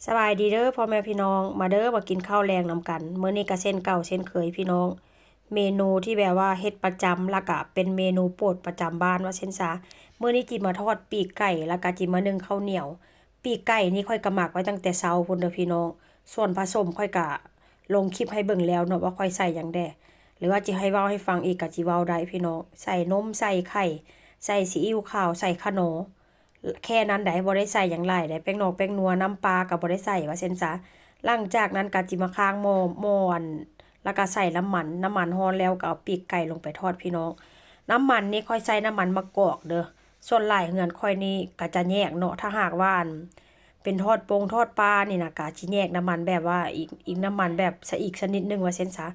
สบายดีเด้อพ่อแม่พี่น้องมาเด้อมากินข้าวแรงนำกันมื้อนี้ก็เส้นเก่าเส้นเคยพี่น้องเมนูที่แบบว่าเฮ็ดประจำแล้วก็เป็นเมนูโปรดประจำบ้านว่าเช่นซะมื้อนี้จิมาทอดปีกไก่แล้วก็จิมานึ่งข้าวเหนียวปีกไก่นี่ค่อยก็หมักไว้ตั้งแต่เช้าพุ่นเด้อพี่น้องส่วนผสมค่อยก็ลงคลิปให้เบิ่งแล้วเนาะว่าค่อยใส่หยังแด่หรือว่าจิให้เว้าให้ฟังอีกก็จิเว้าได้พี่น้องใส่นมใส่ไข่ใส่ซีอิ๊วขาวใส่ขนม แค่นั้นได้บ่ได้ใส่หยังหลายได้แป้งนอกแป้งนัวน้ำปลาก็บ่ได้ใส่ว่าเช่นซะหลังจากนั้นก็จิมาค้างหม้ออันแล้วก็ใส่น้ำมันร้อนแล้วก็เอาปีกไก่ลงไปทอดพี่น้องน้ำมันนี่ค่อยใส่น้ำมันมะกอกเด้อส่วนหลายเฮือนค่อยนี่ก็จะแยกเนาะถ้าหากว่าอันเป็นทอดทอดปลานี่นะก็สิแยกน้ำมันแบบว่าอีกน้ำมันแบบซะอีกชนิดนึงว่าเช่นซะ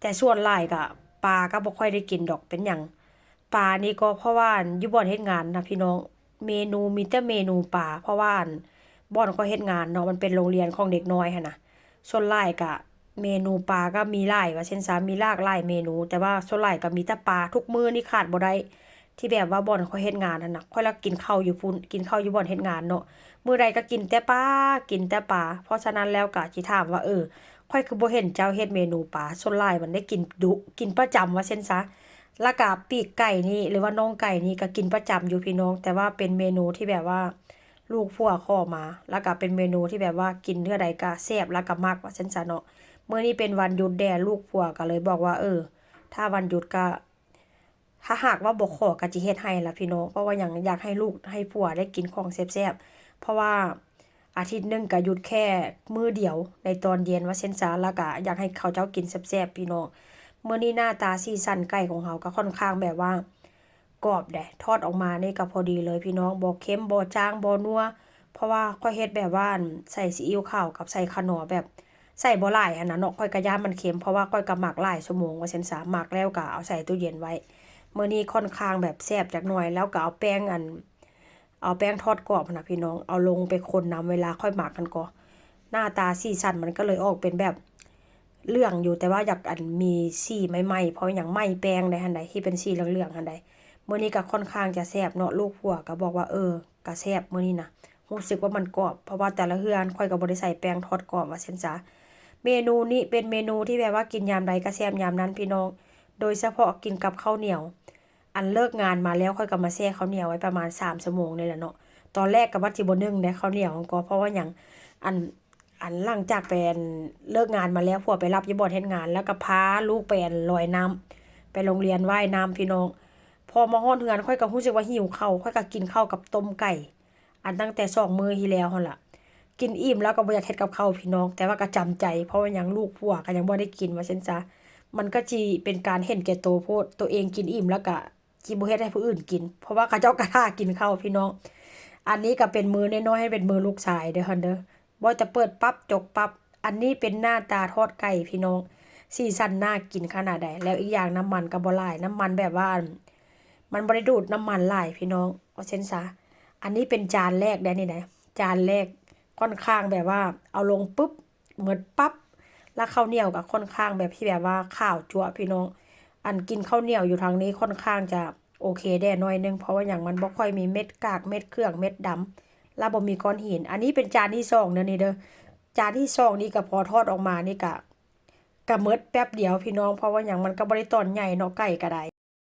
แต่ส่วนหลายก็ปลาก็บ่ค่อยได้กินดอกเป็นหยังปลานี่ก็เพราะว่าอยู่บ่อนเฮ็ดงานนะพี่น้อง เมนูมีแต่เมนูป่าเพราะว่าบ่อนก็เฮ็ดงานเนาะมันเป็นโรงเรียนของเด็กน้อยหั่นน่ะส่วนหลายก็เมนูปลาก็มีหลายว่าเช่นซะมีหลากหลายเมนูแต่ว่าส่วนหลายก็มีแต่ปลาทุกมื้อนี่ขาดบ่ได้ที่แบบว่าบ่อนเขาเฮ็ดงานนั่นน่ะค่อยละกินข้าวอยู่พุ่นกินข้าวอยู่บ่อนเฮ็ดงานเนาะมื้อใดก็กินแต่ปลากินแต่ปลาเพราะฉะนั้นแล้วก็สิถามว่าค่อยคือบ่เห็นเจ้าเฮ็ดเมนูปลาส่วนหลายมันได้กินดุกินประจำว่าเช่นซะ แล้วก็ปีกไก่นี่หรือว่าน่องไก่นี่ก็กินประจำอยู่พี่น้องแต่ว่าเป็นเมนูที่แบบว่าลูกผัวขอมาแล้วก็เป็นเมนูที่แบบว่ากินเท่าใดก็แซ่บแล้วก็มักว่าซั่นซะเนาะมื้อนี้เป็นวันหยุดแด่ลูกผัวก็เลยบอกว่าถ้าวันหยุดก็ถ้าหากว่าบ่ขอก็สิเฮ็ดให้ล่ะพี่น้องเพราะว่าหยังอยากให้ลูกให้ผัวได้กินของแซ่บๆเพราะว่าอาทิตย์หนึงก็หยุดแค่มื้อเดียวในตอนเย็นว่าซั่นซะแล้วก็อยากให้เขาเจ้ากินแซ่บๆพี่น้อง มื้อนี้หน้าตาสีสันไก่ของเขาก็ค่อนข้างแบบว่ากรอบแดะทอดออกมานี่ก็พอดีเลยพี่น้องบ่เค็มบ่จางบ่นัวเพราะว่าข้อยเฮ็ดแบบว่าใส่ซีอิ๊วขาวกับใส่ขนอแบบใส่บ่หลายหั้นน่ะเนาะข้อยก็ย้านมันเค็มเพราะว่าข้อยก็หมักหลายชั่วโมงว่าซั่นซะหมักแล้วก็เอาใส่ตู้เย็นไว้มื้อนี้ค่อนข้างแบบแซ่บจักหน่อยแล้วก็เอาแป้งทอดกรอบน่ะพี่น้องเอาลงไปคนน้ำเวลาค่อยหมักกันก่อหน้าตาสีสันมันก็เลยออกเป็นแบบ เหลืองอยู่แต่ว่าอยากมีสีใหม่ๆเพราะอย่างไหม้แป้งได้หันใดที่เป็นสีเหลืองๆหันใดมื้อนี้ก็ค่อนข้างจะแซ่บเนาะลูกผัวก็บอกว่าก็แซ่บมื้อนี้นะรู้สึกว่ามันกรอบเพราะว่าแต่ละเฮือนค่อยก็บ่ได้ใส่แป้งทอดกรอบว่าซั่นจ้ะเมนูนี้เป็นเมนูที่แบบว่ากินยามใดก็แซ่บยามนั้นพี่น้องโดยเฉพาะกินกับข้าวเหนียวอันเลิกงานมาแล้วค่อยก็มาแช่ข้าวเหนียวไว้ประมาณ3ชั่วโมงนี่แหละเนาะตอนแรกก็ว่าสิบ่นึ่งได้ข้าวเหนียวก็เพราะว่าหยังอัน หลังจากไปเลิกงานมาแล้วผัวไปรับอยู่บ่อนเฮ็ดงานแล้วก็พาลูกไปลอยน้ำไปโรงเรียนว่ายน้ำพี่น้องพอมาฮอดเฮือนค่อยก็รู้สึกว่าหิวข้าวค่อยก็กินข้าวกับต้มไก่ตั้งแต่2 มื้อที่แล้วหั่นล่ะกินอิ่มแล้วก็บ่อยากเฮ็ดกับข้าวพี่น้องแต่ว่าก็จำใจเพราะว่าหยังลูกผัวก็ยังบ่ได้กินว่าซั่นซะมันก็สิเป็นการเห็นแก่ตัวโพดตัวเองกินอิ่มแล้วก็สิบ่เฮ็ดให้ผู้อื่นกินเพราะว่าเขาเจ้าก็ท่ากินข้าวพี่น้องอันนี้ก็เป็นมื้อน้อยๆให้เป็นมื้อลูกชายเด้อหั่นเด้อ บ่จะเปิดปั๊บจกปั๊บอันนี้เป็นหน้าตาทอดไก่พี่น้องสีสันน่ากินขนาดใดแล้วอีกอย่างน้ำมันก็บ่หลายน้ำมันแบบว่ามันบ่ได้ดูดน้ำมันหลายพี่น้องเอาเช่นซะอันนี้เป็นจานแรกได้นี่นะจานแรกค่อนข้างแบบว่าเอาลงปุ๊บเหมือนปั๊บแล้วข้าวเหนียวก็ค่อนข้างแบบที่แบบว่าข้าวจั๊วพี่น้องอันกินข้าวเหนียวอยู่ทางนี้ค่อนข้างจะโอเคได้หน่อยนึงเพราะว่าอย่างมันบ่ค่อยมีเม็ดกากเม็ดเครื่องเม็ดดำ แล้วบ่มีก้อนหินอันนี้เป็นจานที่2เด้อนี่เด้อจานที่2นี่ก็พอทอดออกมานี่ก็หมดแป๊บเดียวพี่น้องเพราะว่าหยังมันก็บ่ได้ตอนใหญ่เนาะไก่ก็ได้